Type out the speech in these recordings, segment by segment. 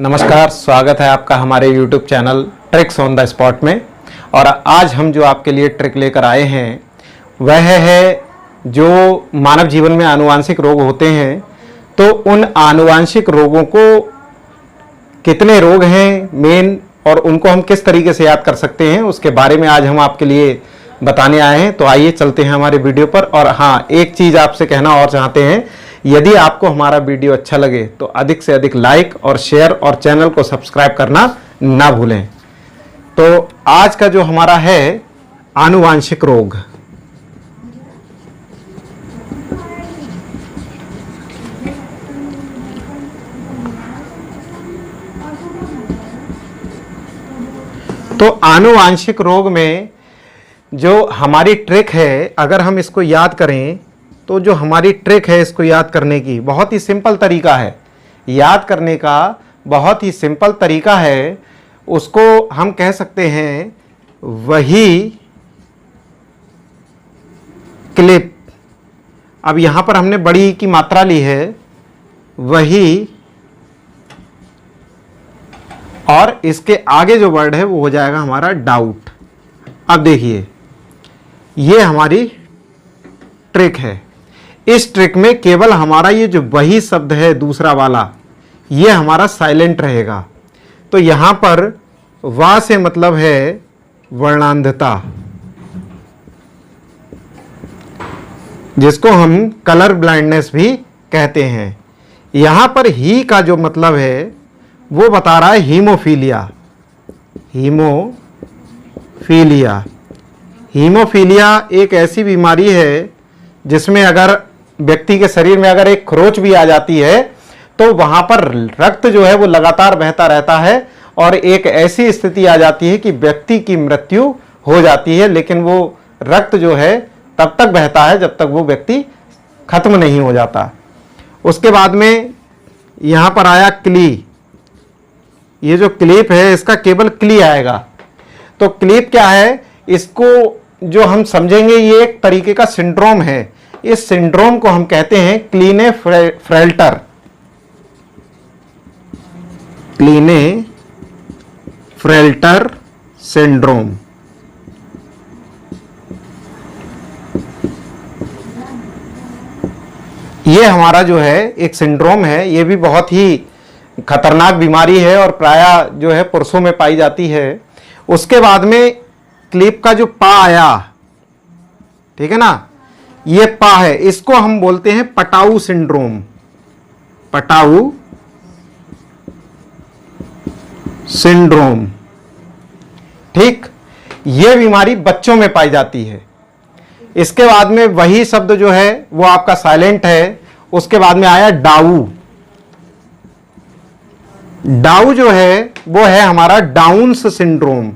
नमस्कार, स्वागत है आपका हमारे YouTube channel tricks on the spot में। और आज हम जो आपके लिए ट्रिक लेकर आए हैं वह है जो मानव जीवन में आनुवांशिक रोग होते हैं, तो उन आनुवांशिक रोगों को कितने रोग हैं मेन और उनको हम किस तरीके से याद कर सकते हैं उसके बारे में आज हम आपके लिए बताने आए हैं। तो आइए चलते हैं हमारे वीडियो पर। और हाँ, एक चीज़ आपसे कहना और चाहते हैं, यदि आपको हमारा वीडियो अच्छा लगे तो अधिक से अधिक लाइक और शेयर और चैनल को सब्सक्राइब करना ना भूलें। तो आज का जो हमारा है आनुवांशिक रोग, तो आनुवांशिक रोग में जो हमारी ट्रिक है, अगर हम इसको याद करें तो जो हमारी ट्रिक है इसको याद करने की बहुत ही सिंपल तरीका है। याद करने का बहुत ही सिंपल तरीका है, उसको हम कह सकते हैं वही क्लिप। अब यहां पर हमने बड़ी की मात्रा ली है, वही, और इसके आगे जो वर्ड है वो हो जाएगा हमारा डाउट। अब देखिए, ये हमारी ट्रिक है। इस ट्रिक में केवल हमारा ये जो वही शब्द है दूसरा वाला, ये हमारा साइलेंट रहेगा। तो यहां पर वा से मतलब है वर्णांधता, जिसको हम कलर ब्लाइंडनेस भी कहते हैं। यहां पर ही का जो मतलब है वो बता रहा है हीमोफीलिया। हीमोफीलिया हीमोफीलिया एक ऐसी बीमारी है जिसमें अगर व्यक्ति के शरीर में अगर एक खरोच भी आ जाती है तो वहां पर रक्त जो है वो लगातार बहता रहता है और एक ऐसी स्थिति आ जाती है कि व्यक्ति की मृत्यु हो जाती है, लेकिन वो रक्त जो है तब तक बहता है जब तक वो व्यक्ति खत्म नहीं हो जाता। उसके बाद में यहां पर आया क्ली। ये जो क्लिप है इसका केवल क्ली आएगा। तो क्लिप क्या है, इसको जो हम समझेंगे ये एक तरीके का सिंड्रोम है। इस सिंड्रोम को हम कहते हैं क्लीनेफ्रेल्टर। क्लीनेफ्रेल्टर सिंड्रोम। ये हमारा जो है एक सिंड्रोम है, ये भी बहुत ही खतरनाक बीमारी है और प्रायः जो है पुरुषों में पाई जाती है। उसके बाद में क्लिप का जो पा आया, ठीक है ना, ये पा है, इसको हम बोलते हैं पटाऊ सिंड्रोम। पटाऊ सिंड्रोम, ठीक। ये बीमारी बच्चों में पाई जाती है। इसके बाद में वही शब्द जो है वो आपका साइलेंट है। उसके बाद में आया डाउ। डाउ जो है वो है हमारा डाउन्स सिंड्रोम।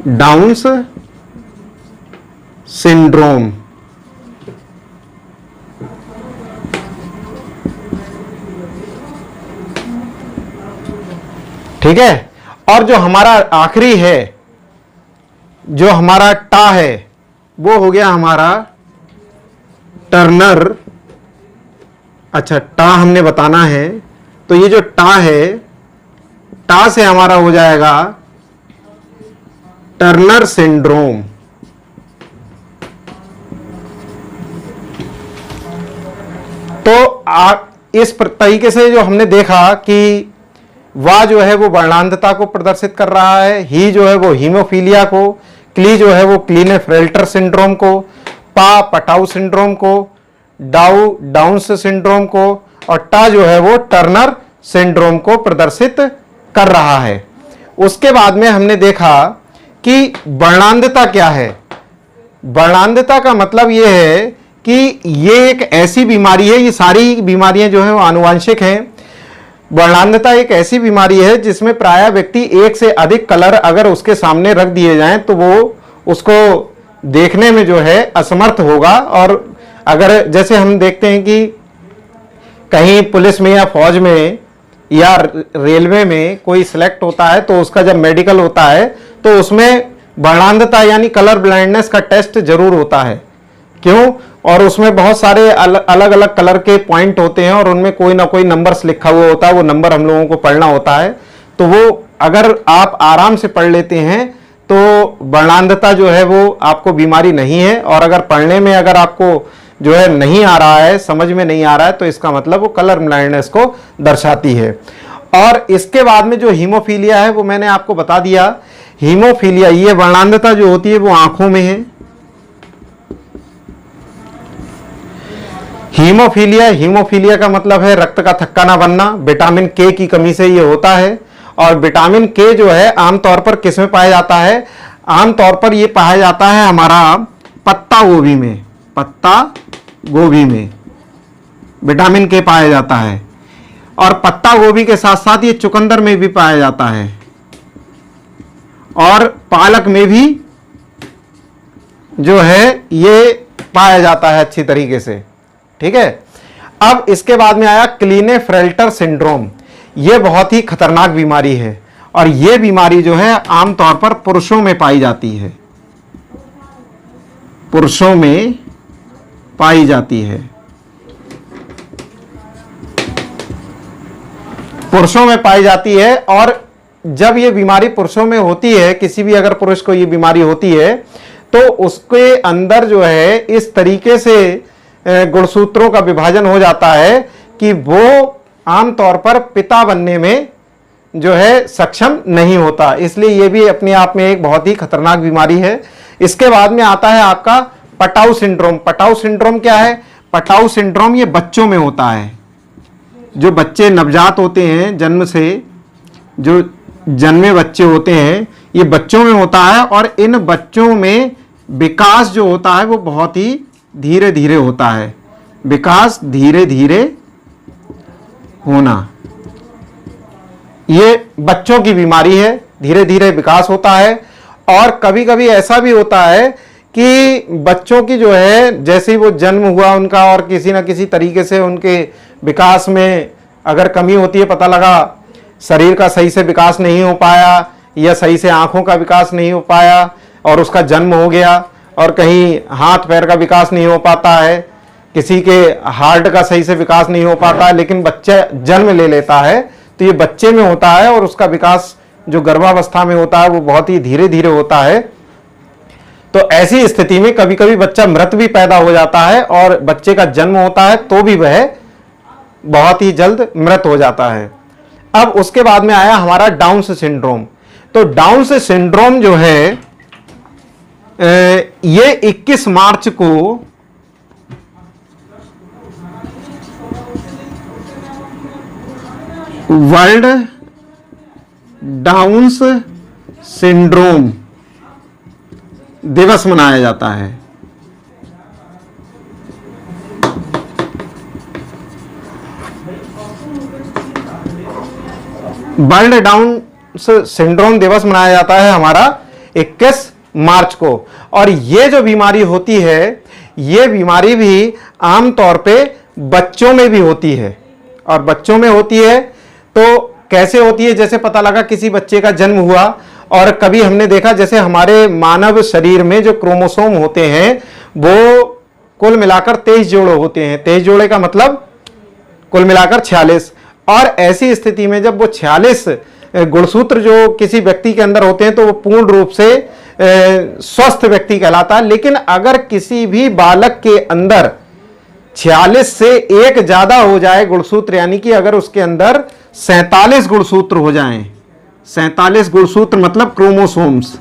डाउन्स सिंड्रोम, ठीक है। और जो हमारा आखिरी है, जो हमारा टा है, वो हो गया हमारा टर्नर। अच्छा, टा हमने बताना है, तो ये जो टा है, टा से हमारा हो जाएगा टर्नर सिंड्रोम। तो इस तरीके से जो हमने देखा कि वा जो है वो वर्णांधता को प्रदर्शित कर रहा है, ही जो है वो हीमोफीलिया को, क्ली जो है वो क्लीनेफ्रेल्टर सिंड्रोम को, पा पटाऊ सिंड्रोम को, डाउ डाउन्स सिंड्रोम को, और टा जो है वो टर्नर सिंड्रोम को प्रदर्शित कर रहा है। उसके बाद में हमने देखा कि वर्णांधता क्या है। वर्णांधता का मतलब यह है कि ये एक ऐसी बीमारी है, ये सारी बीमारियां जो है वो आनुवांशिक हैं। वर्णांधता एक ऐसी बीमारी है जिसमें प्रायः व्यक्ति एक से अधिक कलर अगर उसके सामने रख दिए जाएं तो वो उसको देखने में जो है असमर्थ होगा। और अगर जैसे हम देखते हैं कि कहीं पुलिस में या फौज में या रेलवे में कोई सिलेक्ट होता है तो उसका जब मेडिकल होता है तो उसमें वर्णांधता यानी कलर ब्लाइंडनेस का टेस्ट जरूर होता है। क्यों? और उसमें बहुत सारे अलग अलग कलर के पॉइंट होते हैं और उनमें कोई ना कोई नंबर्स लिखा हुआ होता है, वो नंबर हम लोगों को पढ़ना होता है। तो वो अगर आप आराम से पढ़ लेते हैं तो वर्णांधता जो है वो आपको बीमारी नहीं है, और अगर पढ़ने में अगर आपको जो है नहीं आ रहा है, समझ में नहीं आ रहा है, तो इसका मतलब वो कलर ब्लाइंडनेस को दर्शाती है। और इसके बाद में जो हीमोफीलिया है वो मैंने आपको बता दिया। हीमोफीलिया, ये वर्णांधता जो होती है वो आंखों में है। हीमोफीलिया का मतलब है रक्त का थक्का ना बनना। विटामिन के की कमी से ये होता है। और विटामिन के जो है आमतौर पर किस में पाया जाता है? आमतौर पर ये पाया जाता है हमारा पत्ता गोभी में। पत्ता गोभी में विटामिन के पाया जाता है, और पत्ता गोभी के साथ साथ ये चुकंदर में भी पाया जाता है, और पालक में भी जो है ये पाया जाता है अच्छी तरीके से। ठीक है। अब इसके बाद में आया क्लीनेफेल्टर सिंड्रोम। यह बहुत ही खतरनाक बीमारी है, और यह बीमारी जो है आमतौर पर पुरुषों में पाई जाती है। पुरुषों में पाई जाती है। पुरुषों में पाई जाती है। और जब यह बीमारी पुरुषों में होती है, किसी भी अगर पुरुष को यह बीमारी होती है, तो उसके अंदर जो है इस तरीके से गुणसूत्रों का विभाजन हो जाता है कि वो आमतौर पर पिता बनने में जो है सक्षम नहीं होता। इसलिए यह भी अपने आप में एक बहुत ही खतरनाक बीमारी है। इसके बाद में आता है आपका पटाऊ सिंड्रोम। पटाऊ सिंड्रोम क्या है? पटाऊ सिंड्रोम ये बच्चों में होता है। जो बच्चे नवजात होते हैं, जन्म से जो जन्मे बच्चे होते हैं, ये बच्चों में होता है। और इन बच्चों में विकास जो होता है वो बहुत ही धीरे धीरे होता है। विकास धीरे धीरे होना, ये बच्चों की बीमारी है। धीरे धीरे विकास होता है। और कभी कभी ऐसा भी होता है कि बच्चों की जो है जैसे ही वो जन्म हुआ उनका, और किसी ना किसी तरीके से उनके विकास में अगर कमी होती है, पता लगा शरीर का सही से विकास नहीं हो पाया, या सही से आंखों का विकास नहीं हो पाया, और उसका जन्म हो गया, और कहीं हाथ पैर का विकास नहीं हो पाता है, किसी के हार्ट का सही से विकास नहीं हो पाता है, लेकिन बच्चा जन्म ले लेता है, तो ये बच्चे में होता है। और उसका विकास जो गर्भावस्था में होता है वो बहुत ही धीरे धीरे होता है। तो ऐसी स्थिति में कभी कभी बच्चा मृत भी पैदा हो जाता है, और बच्चे का जन्म होता है तो भी वह बहुत ही जल्द मृत हो जाता है। अब उसके बाद में आया हमारा डाउन सिंड्रोम। तो डाउन सिंड्रोम जो है ये 21 मार्च को वर्ल्ड डाउन सिंड्रोम दिवस मनाया जाता है। वर्ल्ड डाउन सिंड्रोम दिवस मनाया जाता है हमारा 21 मार्च को। और ये जो बीमारी होती है, ये बीमारी भी आमतौर पे बच्चों में भी होती है। और बच्चों में होती है तो कैसे होती है? जैसे पता लगा किसी बच्चे का जन्म हुआ, और कभी हमने देखा जैसे हमारे मानव शरीर में जो क्रोमोसोम होते हैं वो कुल मिलाकर 23 जोड़े होते हैं। 23 जोड़े का मतलब कुल मिलाकर 46। और ऐसी स्थिति में जब वो 46 गुणसूत्र जो किसी व्यक्ति के अंदर होते हैं तो वो पूर्ण रूप से स्वस्थ व्यक्ति कहलाता है। लेकिन अगर किसी भी बालक के अंदर 46 से एक ज्यादा हो जाए गुणसूत्र, यानी कि अगर उसके अंदर 47 गुणसूत्र हो जाएं, 47 गुणसूत्र मतलब क्रोमोसोम्स,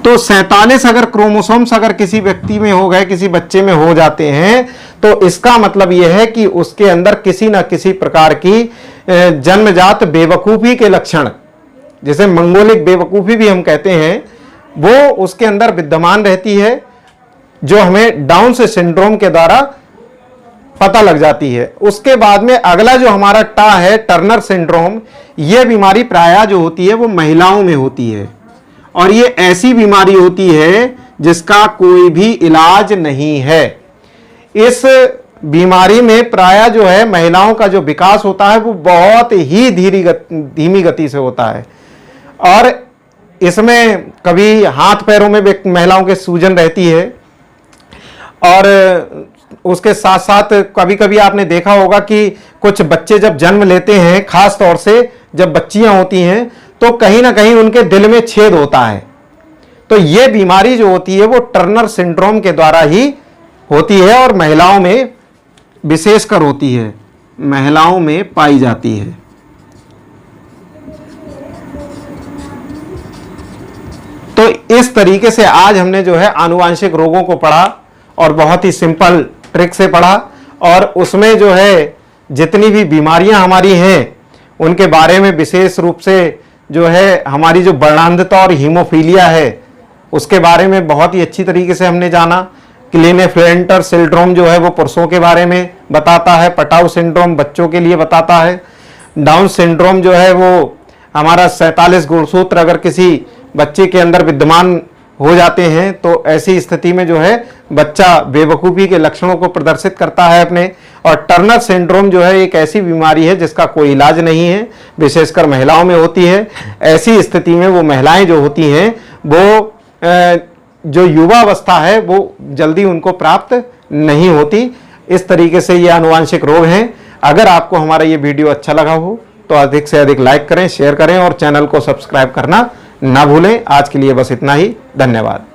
तो 47 अगर क्रोमोसोम्स अगर किसी व्यक्ति में हो गए, किसी बच्चे में हो जाते हैं, तो इसका मतलब यह है कि उसके अंदर किसी ना किसी प्रकार की जन्मजात बेवकूफी के लक्षण, जिसे मंगोलिक बेवकूफी भी हम कहते हैं, वो उसके अंदर विद्यमान रहती है, जो हमें डाउन सिंड्रोम के द्वारा पता लग जाती है। उसके बाद में अगला जो हमारा टा है, टर्नर सिंड्रोम। यह बीमारी प्रायः जो होती है वो महिलाओं में होती है, और ये ऐसी बीमारी होती है जिसका कोई भी इलाज नहीं है। इस बीमारी में प्रायः जो है महिलाओं का जो विकास होता है वो बहुत ही धीमी गति से होता है, और इसमें कभी हाथ पैरों में महिलाओं के सूजन रहती है, और उसके साथ साथ कभी कभी आपने देखा होगा कि कुछ बच्चे जब जन्म लेते हैं, खास तौर से जब बच्चियां होती हैं, तो कहीं ना कहीं उनके दिल में छेद होता है। तो यह बीमारी जो होती है वो टर्नर सिंड्रोम के द्वारा ही होती है और महिलाओं में विशेषकर होती है, महिलाओं में पाई जाती है। तो इस तरीके से आज हमने जो है आनुवांशिक रोगों को पढ़ा और बहुत ही सिंपल ट्रिक से पढ़ा, और उसमें जो है जितनी भी बीमारियां हमारी हैं उनके बारे में विशेष रूप से जो है हमारी जो वर्णांधता और हीमोफीलिया है उसके बारे में बहुत ही अच्छी तरीके से हमने जाना। क्लिनेफेल्टर सिंड्रोम जो है वो पुरुषों के बारे में बताता है, पटाउ सिंड्रोम बच्चों के लिए बताता है, डाउन सिंड्रोम जो है वो हमारा 47 गुणसूत्र अगर किसी बच्चे के अंदर विद्यमान हो जाते हैं तो ऐसी स्थिति में जो है बच्चा बेवकूफ़ी के लक्षणों को प्रदर्शित करता है अपने। और टर्नर सिंड्रोम जो है एक ऐसी बीमारी है जिसका कोई इलाज नहीं है, विशेषकर महिलाओं में होती है। ऐसी स्थिति में वो महिलाएं जो होती हैं वो जो युवा अवस्था है वो जल्दी उनको प्राप्त नहीं होती। इस तरीके से ये आनुवांशिक रोग हैं। अगर आपको हमारा ये वीडियो अच्छा लगा हो तो अधिक से अधिक लाइक करें, शेयर करें और चैनल को सब्सक्राइब करना ना भूलें। आज के लिए बस इतना ही, धन्यवाद।